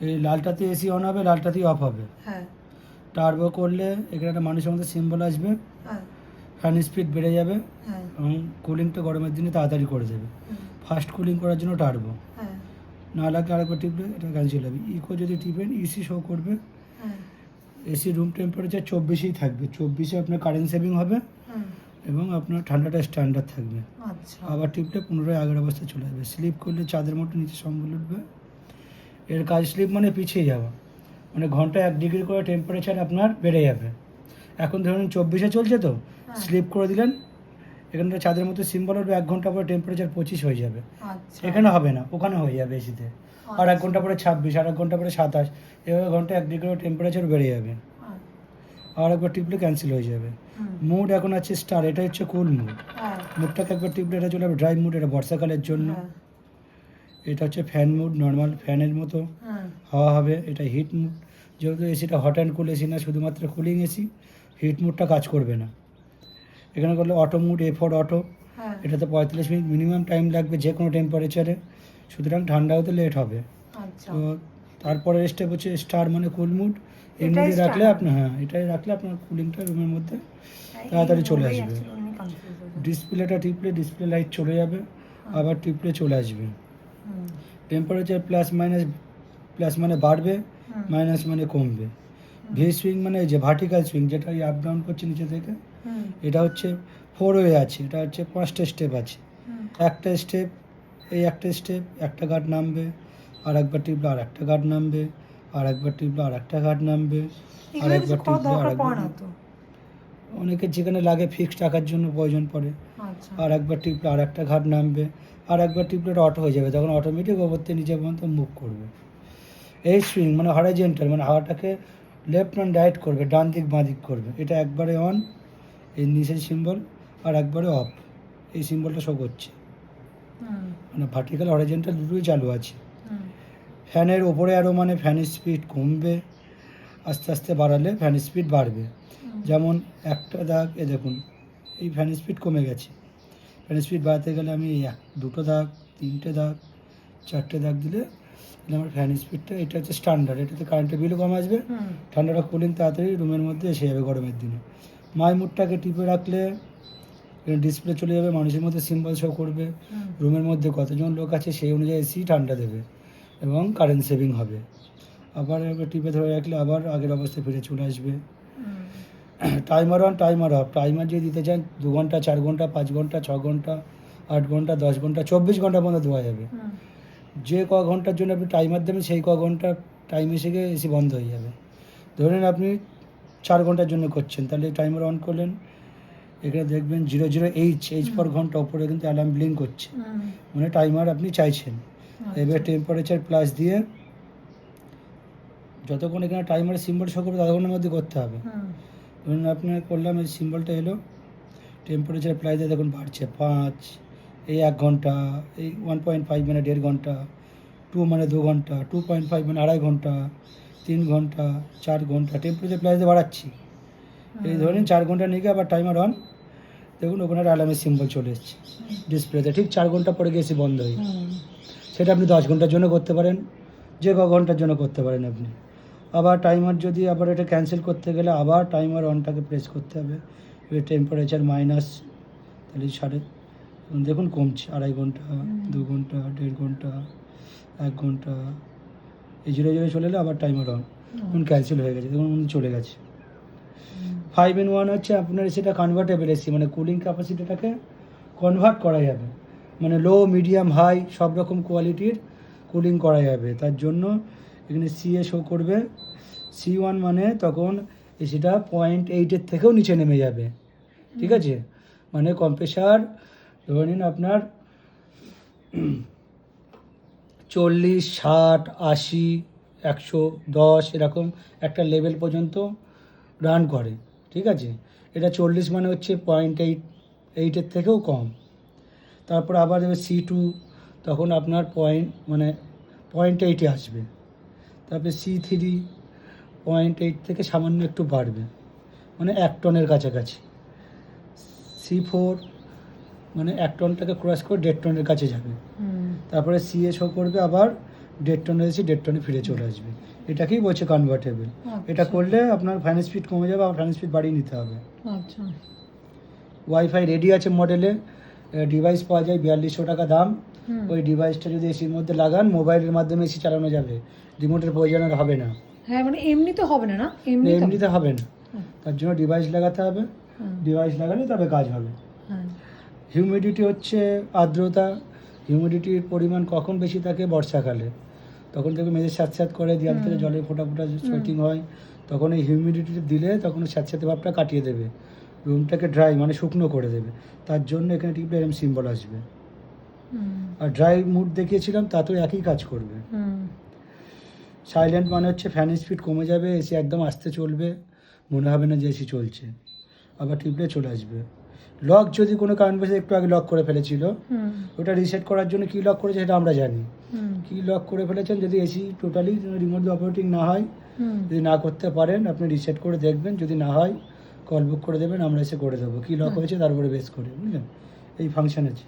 এই লালটাতে AC on হবে, লালটাতেই of হবে। হ্যাঁ টার্বো করলে এখানে একটা মানুষের মধ্যে সিম্বল আসবে, হ্যাঁ ফ্যান স্পিড বেড়ে যাবে হ্যাঁ এবং কুলিংটা গরমের দিনে তাড়াতাড়ি করে দেবে। ফাস্ট কুলিং করার জন্য টার্বো। হ্যাঁ না লাগলে আরেকবার টিপলে এটা ক্যান্সেল হবে। ইকো যদি টিপেন ইসি শো করবে, হ্যাঁ এসি রুম টেম্পারেচার 24ই থাকবে। 24-এ আপনার কারেন্ট সেভিং হবে এবং আপনার ঠান্ডাটা স্ট্যান্ডার্ড থাকবে। আচ্ছা আবার টিপলে পুনরায় আগের অবস্থায় চলে যাবে। স্লিপ করলে চাঁদের মতো নিচে সম্বল উঠবে। এর কাজ স্লিপ মানে পিছিয়ে যাওয়া, মানে ঘন্টায় 1 ডিগ্রি করে টেম্পারেচার আপনার বেড়ে যাবে। এখন ধরুন 24-এ চলছে তো, স্লিপ করে দিলেন, এখানটা চাঁদের মতো সিম্বল উঠবে, 1 ঘন্টা পরে টেম্পারেচার 25 হয়ে যাবে। আচ্ছা এখানে হবে না, ওখানে হয়ে যাবে এসিতে। আর 1 ঘন্টা পরে 26, আর 1 ঘন্টা পরে 27, এভাবে ঘন্টায় 1 ডিগ্রি করে টেম্পারেচার বেড়ে যাবে। আর একবার টিপলে ক্যান্সেল হয়ে যাবে। মুড এখন আছে স্টার, এটা হচ্ছে কুল মুড। মুডটাকে একবার টিপলে এটা চলে যাবে ড্রাই মুড, এটা বর্ষাকালের জন্য। এটা হচ্ছে ফ্যান মুড, নর্মাল ফ্যানের মতো হাওয়া হবে। এটা হিট মুড, যেহেতু এসিটা হট অ্যান্ড কুল এসি না, শুধুমাত্র কুলিং এসি, হিট মুডটা কাজ করবে না। এখানে করলে অটো মুড, A4 অটো, এটাতে 45 মিনিট মিনিমাম টাইম লাগবে যে কোনো টেম্পারেচারে, সুতরাং ঠান্ডা হতে লেট হবে। তো তারপরে স্টেপ হচ্ছে স্টার, মানে কুল মুড। এই মুডে রাখলে আপনার, হ্যাঁ এটাই রাখলে আপনার কুলিংটা রুমের মধ্যে তাড়াতাড়ি চলে আসবে। ডিসপ্লেটা টিপলে ডিসপ্লে লাইট চলে যাবে, আবার টিপলে চলে আসবে। টেম্পারেচার প্লাস মানে বাড়বে, মাইনাস মানে কমবে। ভি সুইং মানে এই যে ভার্টিক্যাল সুইং, যেটা আপ ডাউন করছে নিচে থেকে, এটা হচ্ছে 4 ওয়ে আছে, এটা হচ্ছে 5টা স্টেপ আছে। একটা স্টেপ, এই একটা স্টেপ, একটা গার্ড নামবে, আর একবার টিপলে আর একটা গার্ড নামবে, আর একবার টিপলে আর একটা গার্ড নামবে, আর একবার টিপলে আর একবার। অনেকের যেখানে লাগে ফিক্সড রাখার জন্য প্রয়োজন পড়ে। আর একবার টিপলে আর একটা ঘাট নামবে, আর একবার টিপলে এটা অটো হয়ে যাবে, তখন অটোমেটিক ওপর থেকে নিচে পর্যন্ত মুভ করবে। এই সুইং মানে হরাইজন্টাল, মানে হাওয়াটাকে লেফট অ্যান্ড রাইট করবে, ডান দিক বাঁ দিক করবে। এটা একবারে অন, এই নিচের সিম্বল, আর একবারে অফ, এই সিম্বলটা শো করছে। মানে ভার্টিক্যাল হরাইজন্টাল দুটোই চালু আছে। ফ্যানের ওপরে আরও মানে ফ্যানের স্পিড কমবে, আস্তে আস্তে বাড়ালে ফ্যান স্পিড বাড়বে। যেমন একটা দাগ, এ দেখুন এই ফ্যান স্পিড কমে গেছে। ফ্যান স্পিড বাড়াতে গেলে আমি 2টো দাগ, 3টে দাগ, 4টে দাগ দিলে আমার ফ্যান স্পিডটা, এটা হচ্ছে স্ট্যান্ডার্ড। এটাতে কারেন্টের বিলও কম আসবে, ঠান্ডাটা কুলিং তাড়াতাড়ি রুমের মধ্যে এসে যাবে গরমের দিনে। মাই মুডটাকে টিপে রাখলে ডিসপ্লে চলে যাবে, মানুষের মধ্যে সিম্বল শো করবে, রুমের মধ্যে কতজন লোক আছে সেই অনুযায়ী এসি ঠান্ডা দেবে এবং কারেন্ট সেভিং হবে। আবার একবার টিপে ধরে রাখলে আবার আগের অবস্থায় ফিরে চলে আসবে। Timer on, timer off. Timer যদি দিতে চান 2 ঘন্টা, 4 ঘন্টা, 5 ঘন্টা, 6 ঘন্টা, 8 ঘন্টা, 10 ঘন্টা, 24 ঘন্টা পর্যন্ত দেওয়া যাবে। যে ক ঘন্টার জন্য আপনি টাইমার দেবেন, সেই ক ঘন্টা টাইম এসে গিয়ে এসি বন্ধ হয়ে যাবে। ধরেন আপনি 4 ঘন্টার জন্য করছেন, তাহলে টাইমার অন করলেন, এখানে দেখবেন 00H পর ঘন্টা ওপরে কিন্তু অ্যালার্ম ব্লিঙ্ক করছে, মানে টাইমার আপনি চাইছেন। এবার টেম্পারেচার প্লাস দিয়ে যতক্ষণ এখানে টাইমারের সিম্বল শো করবে ততক্ষণের মধ্যে করতে হবে। ধরুন আপনার করলাম, এই সিম্বলটা এলো, টেম্পারেচার প্লাস দিয়ে দেখুন বাড়ছে 5, এই 1 ঘন্টা, এই 1.5 মানে 1.5 ঘন্টা, 2 মানে 2 ঘন্টা, 2.5 মানে 2.5 ঘন্টা, 3 ঘন্টা, 4 ঘন্টা, টেম্পারেচার প্লাস দিয়ে বাড়াচ্ছি। এই ধরেন 4 ঘন্টা নিয়ে গিয়ে আবার টাইমার অন, দেখুন ওখানে একটা অ্যালার্মের সিম্বল চলে এসছে ডিসপ্লেতে। ঠিক 4 ঘন্টা পরে গিয়ে এসি বন্ধ হয়ে যায়। সেটা আপনি 10 ঘন্টার জন্য করতে পারেন, যে ক ঘন্টার জন্য করতে পারেন আপনি। আবার টাইমার যদি আবার এটা ক্যান্সেল করতে গেলে আবার টাইমার অনটাকে প্রেস করতে হবে। এবার টেম্পারেচার মাইনাস, তাহলে দেখুন কমছে, 2.5 ঘন্টা, 2 ঘন্টা, 1.5 ঘন্টা, 1 ঘন্টা, এই 0 চলে এলে আবার টাইমার অন, এখন ক্যান্সেল হয়ে গেছে, দেখুন চলে গেছে। 5 in 1 হচ্ছে আপনার সেটা কনভার্টেবল এসি, মানে কুলিং ক্যাপাসিটিটাকে কনভার্ট করা যাবে, মানে লো, মিডিয়াম, হাই সব রকম কোয়ালিটির কুলিং করা যাবে। তার জন্য এখানে সিএ শো করবে, C1 মানে তখন এসিটা 0.8-এর থেকেও নিচে নেমে যাবে। ঠিক আছে, মানে কম্প্রেসার ধরে নিন আপনার 40, 60, 80, 110 এরকম একটা লেভেল পর্যন্ত রান করে। ঠিক আছে, এটা 40 মানে হচ্ছে 0.8-এর থেকেও কম। তারপর আবার দেবে C2, তখন আপনার 0.8-এ আসবে। তারপরে C3 0.8 থেকে সামান্য একটু বাড়বে, মানে 1 টনের কাছাকাছি। C4 মানে 1 টনটাকে ক্রস করে 1.5 টনের কাছে যাবে। তারপরে সিএ শো করবে আবার দেড় টনে এসি দেড় টনে ফিরে চলে আসবে। এটাকেই বলছে কনভার্টেবল। এটা করলে আপনার ফ্যান স্পিড কমে যাবে, আর ফ্যান স্পিড বাড়িয়ে নিতে হবে। আচ্ছা। ওয়াইফাই রেডি আছে মডেলে, ডিভাইস পাওয়া যায় 4200 টাকা দাম। ওই ডিভাইসটা যদি এসির মধ্যে লাগান, মোবাইলের মাধ্যমে এসি চালানো যাবে, রিমোটের প্রয়োজন আর হবে না। হ্যাঁ মানে এমনি তো হবে না, না এমনি এমনিতে হবে না, তার জন্য ডিভাইস লাগাতে হবে। ডিভাইস লাগালে তবে কাজ হবে। হ্যাঁ। হিউমিডিটি হচ্ছে আর্দ্রতা, হিউমিডিটির পরিমাণ কখন বেশি থাকে? বর্ষাকালে, তখন থেকে মেঝে স্যাঁতস্যাঁত করে, দেওয়াল থেকে জলে ফোঁটা ফোঁটা সোয়েটিং হয়, তখন এই হিউমিডিটি দিলে তখন স্যাঁতস্যাঁতে ভাবটা কাটিয়ে দেবে, রুমটাকে ড্রাই মানে শুকনো করে দেবে। তার জন্য এখানে টিপলে এরকম সিম্বল আসবে। আর ড্রাই মুড দেখিয়েছিলাম, তাতেও একই কাজ করবে। সাইলেন্ট মানে হচ্ছে ফ্যান স্পিড কমে যাবে, এসি একদম আস্তে চলবে, মনে হবে না যে এসি চলছে, আবার টিপলে চলে আসবে। লক যদি কোনো কারণবশত একটু আগে লক করে ফেলেছিল, ওটা রিসেট করার জন্য কী লক করেছে সেটা আমরা জানি। কী লক করে ফেলেছেন, যদি এসি টোটালি রিমোট অপারেটিং না হয়, যদি না করতে পারেন আপনি রিসেট করে দেখবেন, যদি না হয় কল বুক করে দেবেন, আমরা এসে করে দেবো। কী লক হয়েছে তার উপরে বেস করে, বুঝলেন? এই ফাংশন আছে।